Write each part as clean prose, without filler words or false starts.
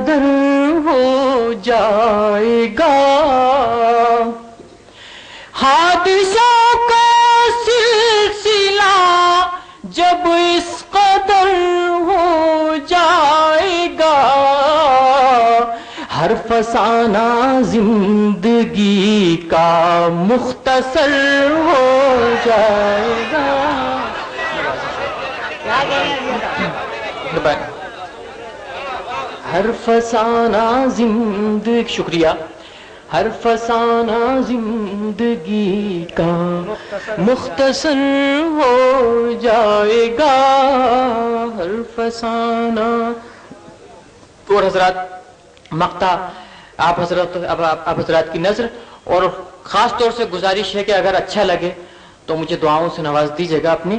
قدر ہو جائے گا، حادثوں کا سلسلہ جب اس قدر ہو جائے گا، ہر فسانہ زندگی کا مختصر ہو جائے گا۔ ہر فسانہ زندگی، شکریہ، ہر فسانہ زندگی کا مختصر ہو جائے گا، ہر فسانہ۔ اور حضرات مقطع آپ حضرات کی نظر، اور خاص طور سے گزارش ہے کہ اگر اچھا لگے تو مجھے دعاؤں سے نواز دیجیے گا اپنی۔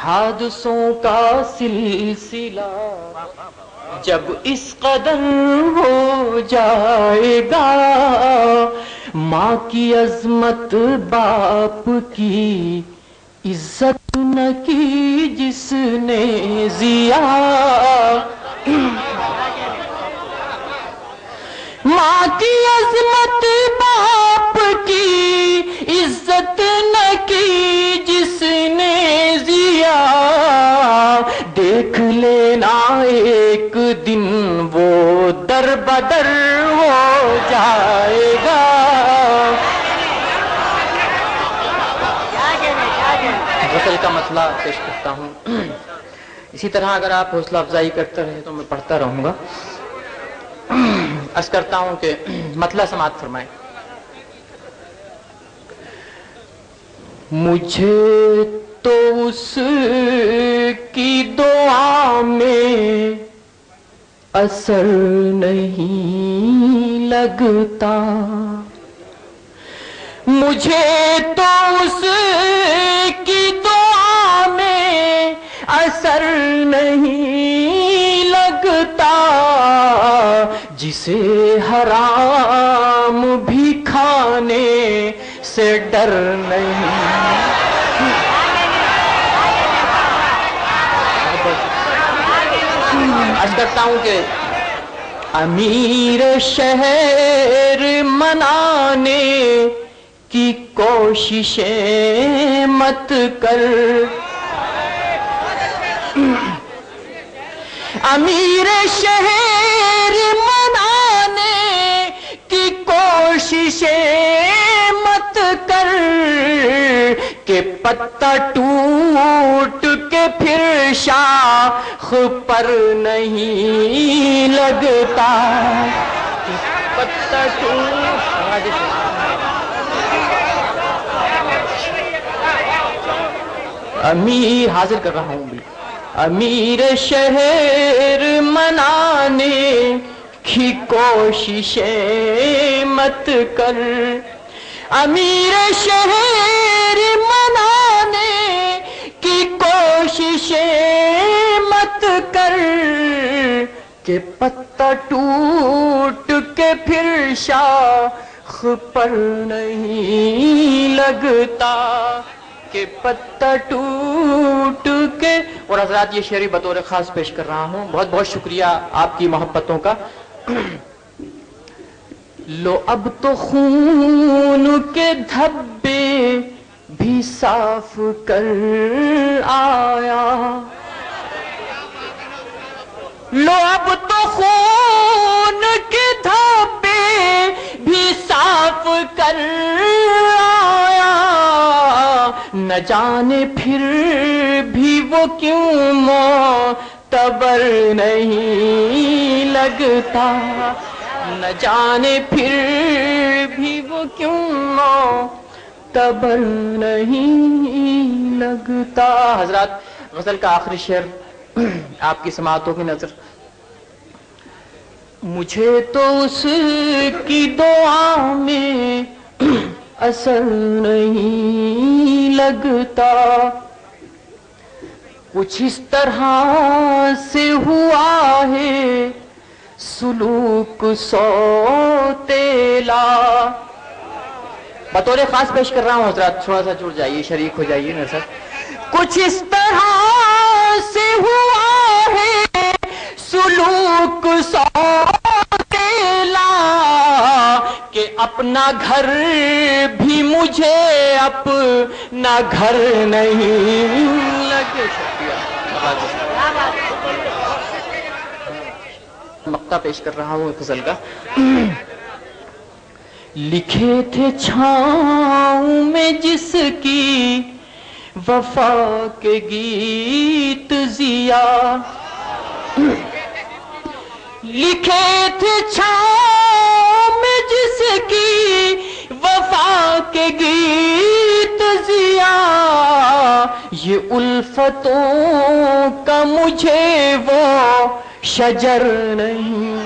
حادثوں کا سلسلہ جب اس قدر ہو جائے گا، ماں کی عظمت باپ کی عزت نہ کی جس نے ضیا، ماں کی عظمت باپ کی عزت نہ کی جس نے ضیا، دیکھ لینا ایک دن وہ در بدر ہو جائے گا۔ غزل کا مسئلہ پیش کرتا ہوں، اسی طرح اگر آپ حوصلہ افزائی کرتے رہے تو میں پڑھتا رہوں گا۔ عرض کرتا ہوں کہ مطلع سماعت فرمائیں۔ مجھے تو اس کی دعا میں اثر نہیں لگتا، مجھے تو اس کی دعا میں اثر نہیں لگتا، جسے حرام بھی کھانے سے ڈر نہیں۔ عرض کرتا ہوں کہ امیر شہر منانے کی کوششیں مت کر، امیر شہر منانے کی کوششیں مت کر، کہ پتہ ٹوٹ کے پھر شاخ پر نہیں لگتا، پتہ امیر حاضر کر رہا ہوں بھی، امیر شہر منانے کی کوششیں مت کر، امیر شہر منانے کی کوششیں مت کر، کہ پتہ ٹوٹ کے پھر شاخ پر نہیں لگتا، کہ پتہ ٹوٹ کے۔ اور حضرات یہ شعری بطور خاص پیش کر رہا ہوں، بہت بہت شکریہ آپ کی محبتوں کا۔ لو اب تو خون کے دھبے بھی صاف کر آیا، لو اب تو خون کے دھبے بھی صاف کر آیا، نہ جانے پھر بھی وہ کیوں معتبر نہیں لگتا، نہ جانے پھر بھی وہ کیوں معتبر نہیں لگتا۔ حضرات غزل کا آخری شعر آپ کی سماعتوں کی نظر۔ مجھے تو اس کی دعا میں اثر نہیں لگتا، کچھ اس طرح سے ہوا ہے سلوک سوتیلا۔ بطور خاص پیش کر رہا ہوں حضرات، تھوڑا سا جڑ جائیے، شریک ہو جائیے نا سر۔ کچھ اس طرح سے ہوا ہے سلوک رخسار لا کہ اپنا گھر بھی مجھے اپنا گھر نہیں لگے. مقطع پیش کر رہا ہوں غزل کا. لکھے تھے چھاؤں میں جس کی وفا کے گیت ضیا، لکھے تھے چھاؤں میں جس کی وفا کے گیت ضیا، یہ الفتوں کا مجھے وہ شجر نہیں